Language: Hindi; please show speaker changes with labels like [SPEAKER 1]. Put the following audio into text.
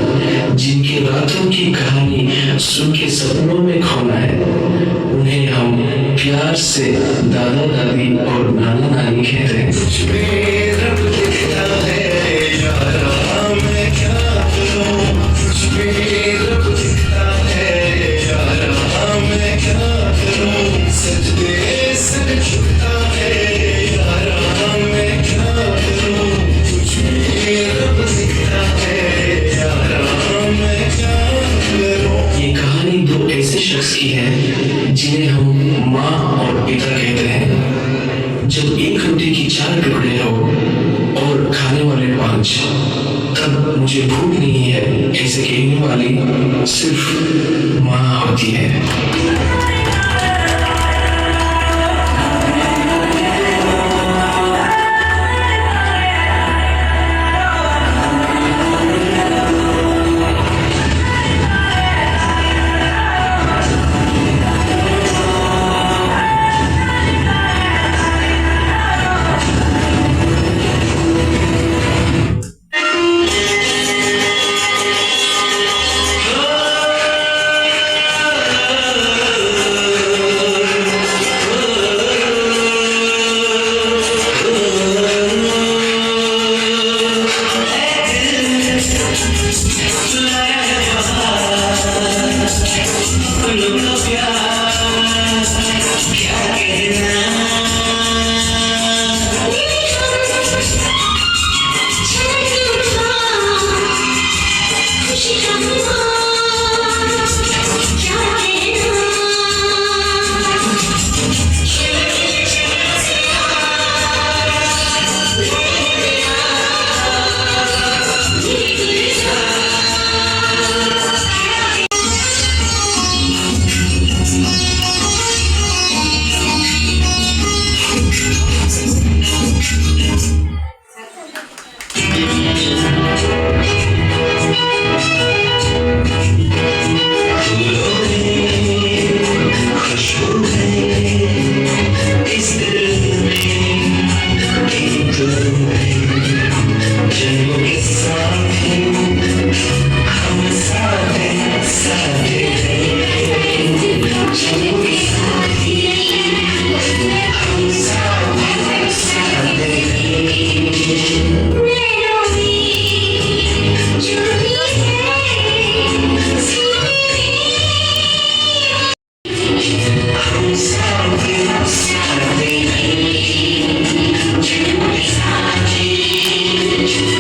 [SPEAKER 1] है, जिनकी रातों की कहानी सुन के सपनों में खोना है, उन्हें हम प्यार से दादा दादी और नाना नानी कहते हैं। ये कहानी दो ऐसे शख्स की है जिन्हें हम माँ और पिता कहते हैं। जब एक रोटी की 4 टुकड़े हो और खाने वाले 5, तब मुझे भूख नहीं है ऐसे कहने वाली सिर्फ माँ होती है।